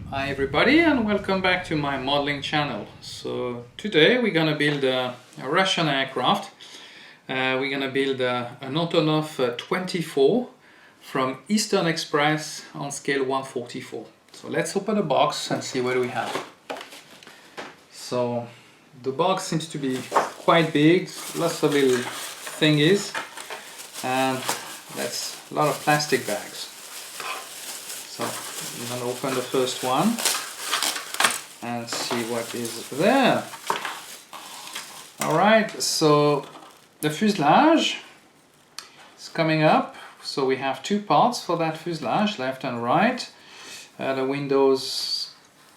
Hi everybody and welcome back to my modeling channel. So today we're gonna build a Russian aircraft. We're gonna build an Antonov AN24 from Eastern Express on scale 144. So let's open the box and see what we have. So the box seems to be quite big, lots of little thingies, and that's a lot of plastic bags. So I'm going to open the first one and see what is there. Alright, so the fuselage is coming up. So we have two parts for that fuselage, left and right. The windows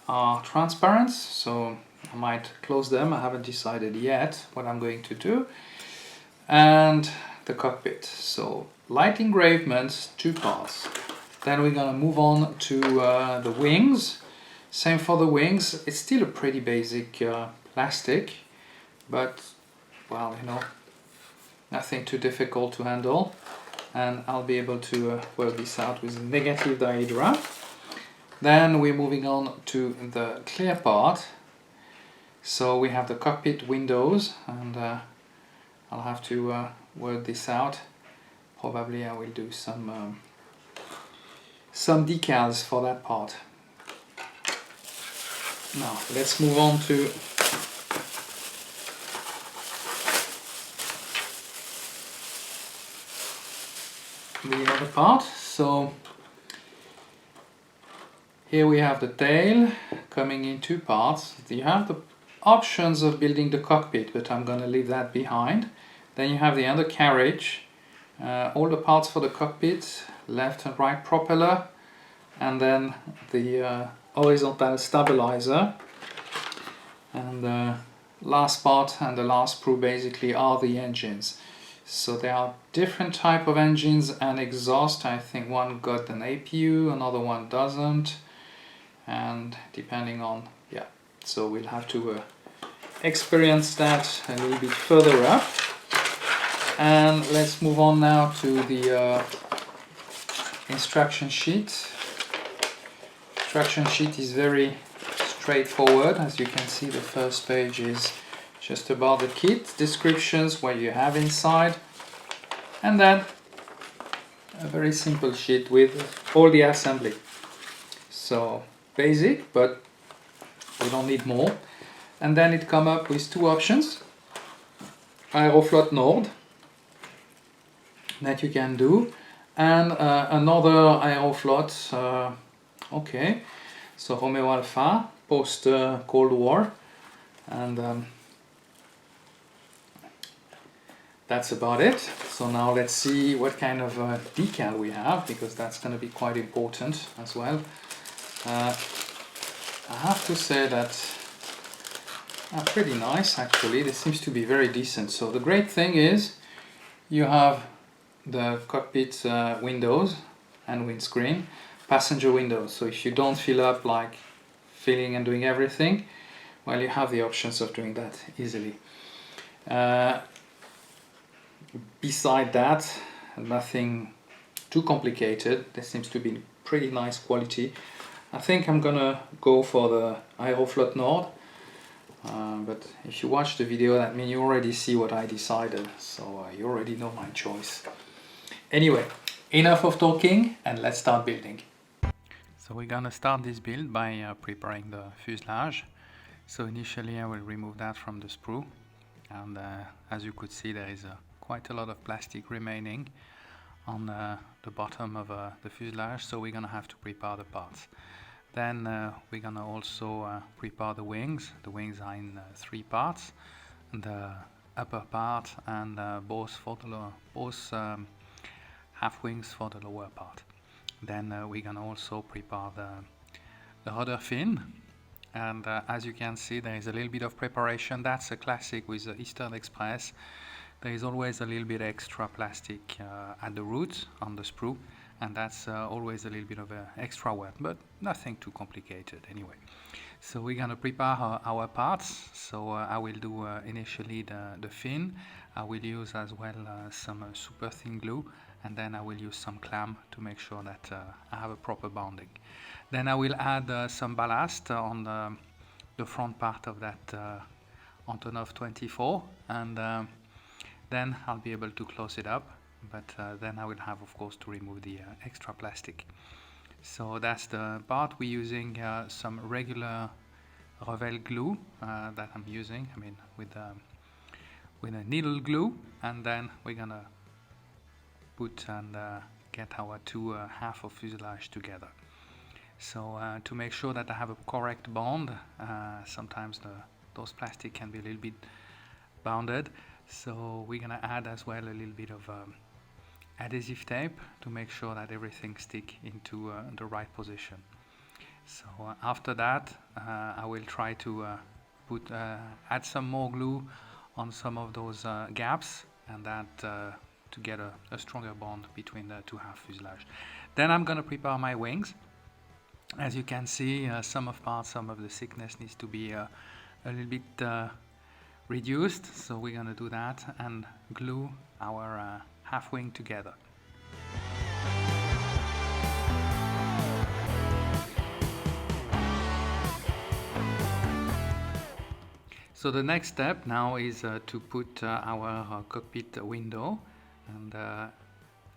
are transparent, so I might close them. I haven't decided yet what I'm going to do. And the cockpit. So light engravements, two parts. Then we're gonna move on to the wings. Same for the wings. It's still a pretty basic plastic, but well, you know, nothing too difficult to handle. And I'll be able to work this out with a negative dihedra. Then we're moving on to the clear part. So we have the cockpit windows, and I'll have to work this out. Probably I will do some decals for that part. Now let's move on to the other part. So here we have the tail coming in two parts. You have the options of building the cockpit, but I'm gonna leave that behind. Then you have the undercarriage, all the parts for the cockpit, left and right propeller, and then the horizontal stabilizer. And the last part and the last sprue basically are the engines. So there are different type of engines and exhaust. I think one got an APU, another one doesn't, and depending on, yeah, so we'll have to experience that a little bit further up. And let's move on now to the instruction sheet. Instruction sheet is very straightforward. As you can see, the first page is just about the kit, descriptions, what you have inside, and then a very simple sheet with all the assembly. So basic, but we don't need more. And then it comes up with two options. Aeroflot Nord that you can do, and another Aeroflot, okay, so Romeo Alpha, post Cold War, and that's about it. So now let's see what kind of decal we have, because that's going to be quite important as well. I have to say that pretty nice actually. This seems to be very decent. So the great thing is you have the cockpit windows and windscreen, passenger windows. So if you don't feel up like filling and doing everything, well, you have the options of doing that easily. Beside that, nothing too complicated. This seems to be pretty nice quality. I think I'm gonna go for the Aeroflot Nord. But if you watch the video, that means you already see what I decided, so you already know my choice. Anyway, enough of talking and let's start building. So we're gonna start this build by preparing the fuselage. So initially I will remove that from the sprue, and as you could see, there is quite a lot of plastic remaining on the bottom of the fuselage, so we're gonna have to prepare the parts. Then we're gonna also prepare the wings. The wings are in three parts: the upper part and both half wings for the lower part. Then we're gonna also prepare the rudder fin. And as you can see, there is a little bit of preparation. That's a classic with the Eastern Express. There is always a little bit extra plastic at the root on the sprue, and that's always a little bit of extra work, but nothing too complicated anyway. So we're gonna prepare our parts. So I will do initially the fin. I will use as well some super thin glue and then I will use some clamp to make sure that I have a proper bonding. Then I will add some ballast on the front part of that Antonov 24, and then I'll be able to close it up, but then I will have, of course, to remove the extra plastic. So that's the part. We're using some regular Revel glue that I'm using, I mean with a needle glue, and then we're gonna put and get our two half of fuselage together. So to make sure that I have a correct bond, sometimes those plastic can be a little bit bounded, so we're gonna add as well a little bit of adhesive tape to make sure that everything stick into the right position. So after that I will try to add some more glue on some of those gaps, and that to get a stronger bond between the two half fuselage. Then I'm gonna prepare my wings. As you can see, some of the thickness needs to be a little bit reduced, so we're gonna do that and glue our half wing together. So the next step now is to put our cockpit window, and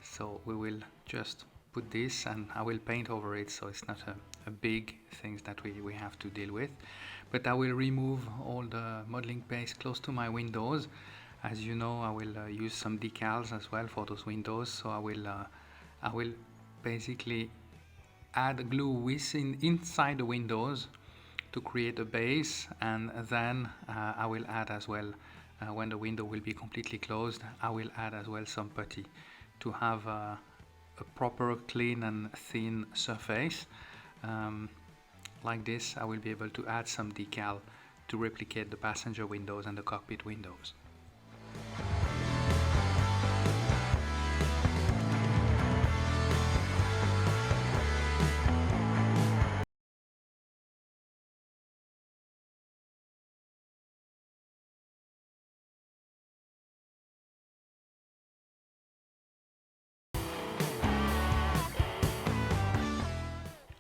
so we will just put this, and I will paint over it, so it's not a big thing that we have to deal with. But I will remove all the modeling paste close to my windows. As you know, I will use some decals as well for those windows, so I will basically add glue inside the windows to create a base, and then I will add as well, when the window will be completely closed, I will add as well some putty to have a proper clean and thin surface. Like this, I will be able to add some decal to replicate the passenger windows and the cockpit windows.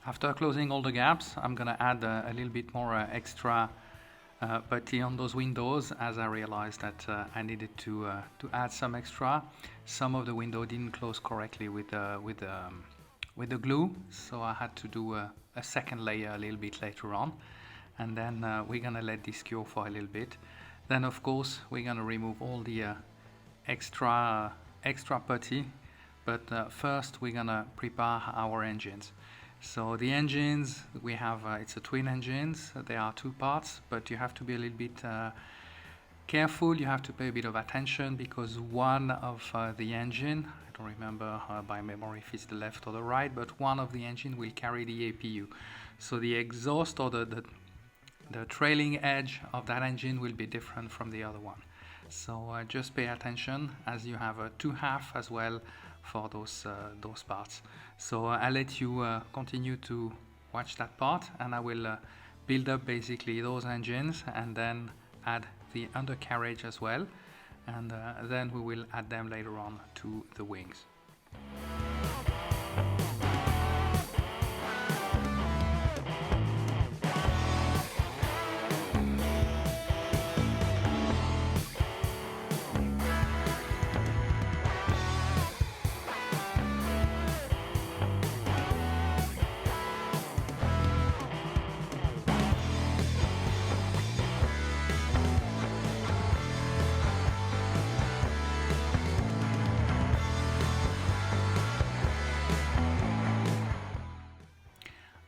After closing all the gaps, I'm gonna add a little bit more extra putty on those windows, as I realized that I needed to add some extra. Some of the window didn't close correctly with the glue, so I had to do a second layer a little bit later on, and then we're gonna let this cure for a little bit. Then of course we're gonna remove all the extra putty, but first we're gonna prepare our engines. So the engines we have, it's a twin engines. There are two parts, but you have to be a little bit careful. You have to pay a bit of attention, because one of the engine, I don't remember by memory if it's the left or the right, but one of the engine will carry the APU. So the exhaust or the trailing edge of that engine will be different from the other one. So just pay attention, as you have a two half as well for those parts. So I'll let you continue to watch that part, and I will build up basically those engines and then add the undercarriage as well, and then we will add them later on to the wings.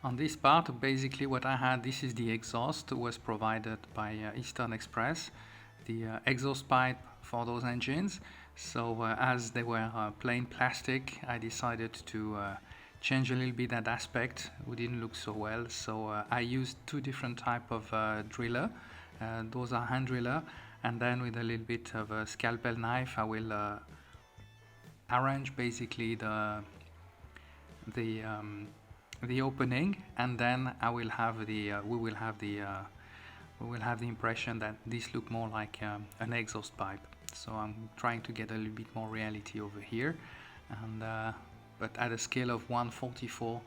On this part, basically what I had, this is the exhaust, was provided by Eastern Express, the exhaust pipe for those engines. So as they were plain plastic, I decided to change a little bit that aspect. It didn't look so well, so I used two different type of driller. Those are hand driller, and then with a little bit of a scalpel knife, I will arrange basically the opening, and then I will have the we will have the impression that this look more like an exhaust pipe. So I'm trying to get a little bit more reality over here, and but at a scale of 1/44.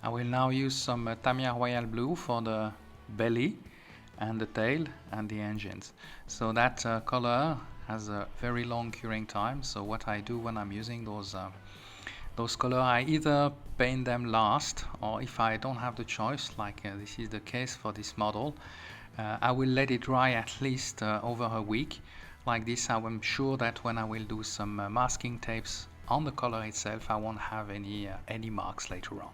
I will now use some Tamiya Royal Blue for the belly and the tail and the engines. So that color has a very long curing time. So what I do when I'm using those color, I either paint them last, or if I don't have the choice, like this is the case for this model, I will let it dry at least over a week. Like this, I am sure that when I will do some masking tapes on the color itself, I won't have any marks later on.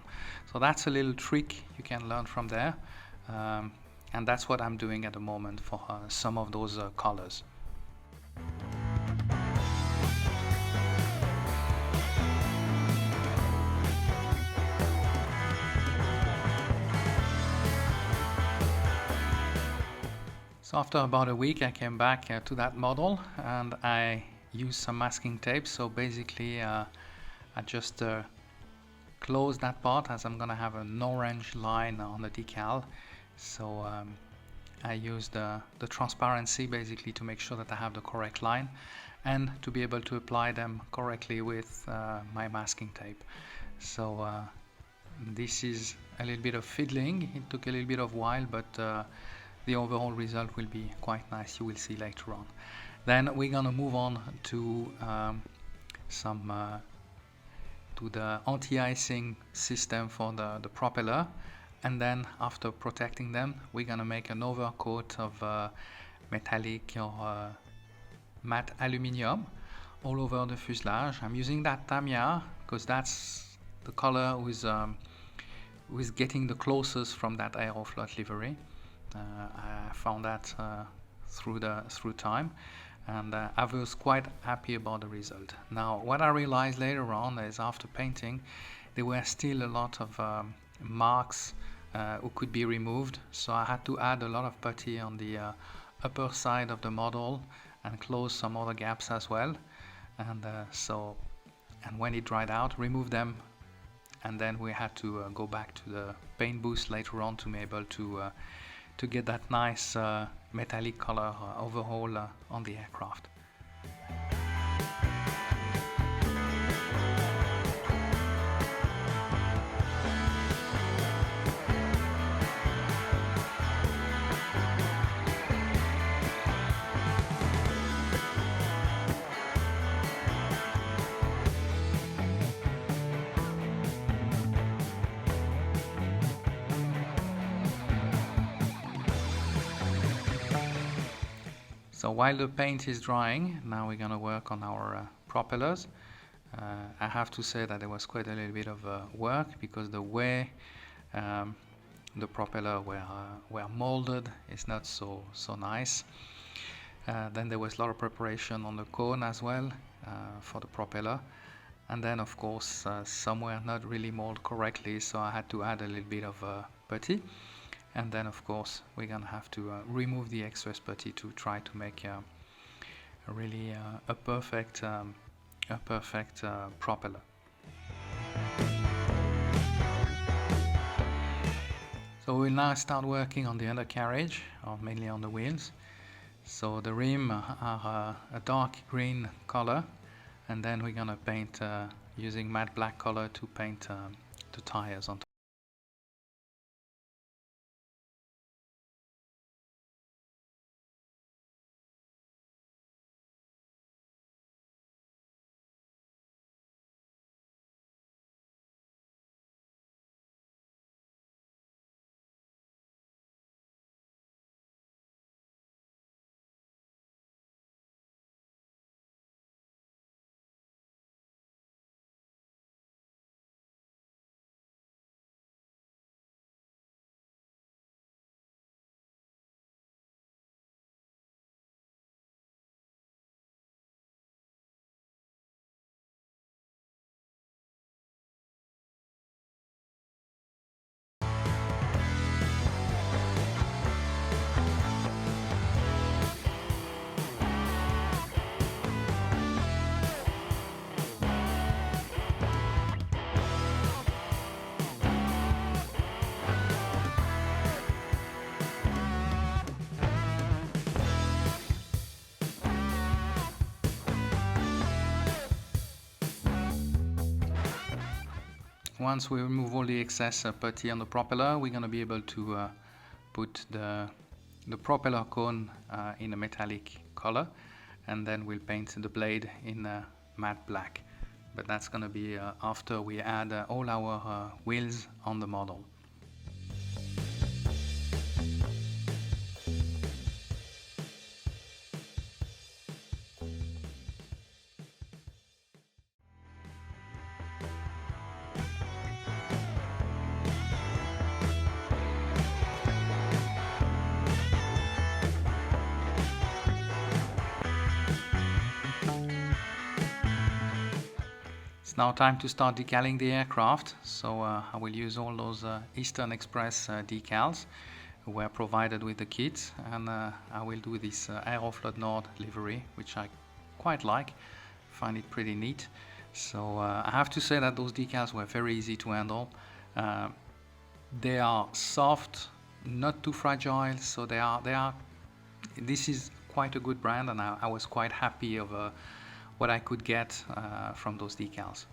So that's a little trick you can learn from there, and that's what I'm doing at the moment for some of those colors. So after about a week I came back to that model and I used some masking tape. So basically I just close that part, as I'm gonna have an orange line on the decal. So I used the transparency basically to make sure that I have the correct line and to be able to apply them correctly with my masking tape. So this is a little bit of fiddling. It took a little bit of while, but the overall result will be quite nice. You will see later on. Then we're gonna move on to to the anti-icing system for the propeller, and then after protecting them, we're gonna make an overcoat of metallic or matte aluminium all over the fuselage. I'm using that Tamiya because that's the color who is getting the closest from that Aeroflot livery. I found that through time, and I was quite happy about the result. Now what I realized later on is after painting there were still a lot of marks who could be removed, so I had to add a lot of putty on the upper side of the model and close some other gaps as well, and and when it dried out, remove them, and then we had to go back to the paint booth later on to be able to get that nice metallic color overhaul on the aircraft. So while the paint is drying, now we're gonna work on our propellers. I have to say that there was quite a little bit of work because the way the propeller were molded is not so nice. Then there was a lot of preparation on the cone as well for the propeller, and then of course some were not really molded correctly, so I had to add a little bit of putty. And then of course we're gonna have to remove the excess putty to try to make really a perfect propeller. So we'll now start working on the undercarriage, or mainly on the wheels. So the rim are a dark green color, and then we're gonna paint using matte black color to paint the tires on top. once we remove all the excess putty on the propeller, we're going to be able to put the propeller cone in a metallic color, and then we'll paint the blade in matte black. But that's going to be after we add all our wheels on the model. It's now time to start decaling the aircraft, so I will use all those Eastern Express decals who were provided with the kit, and I will do this Aeroflot Nord livery, which I quite like, find it pretty neat. So I have to say that those decals were very easy to handle. They are soft, not too fragile, so this is quite a good brand, and I was quite happy of what I could get from those decals.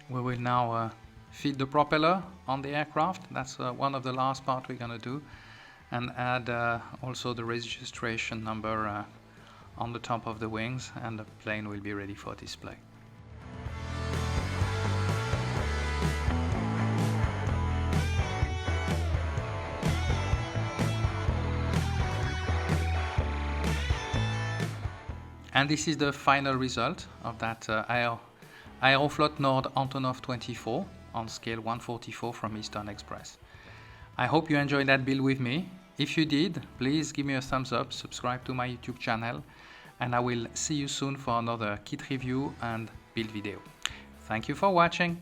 We will now feed the propeller on the aircraft. That's one of the last part we're going to do, and add also the registration number on the top of the wings, and the plane will be ready for display. And this is the final result of that Aeroflot Nord Antonov AN24 on scale 144 from Eastern Express. I hope you enjoyed that build with me. If you did, please give me a thumbs up, subscribe to my YouTube channel, and I will see you soon for another kit review and build video. Thank you for watching.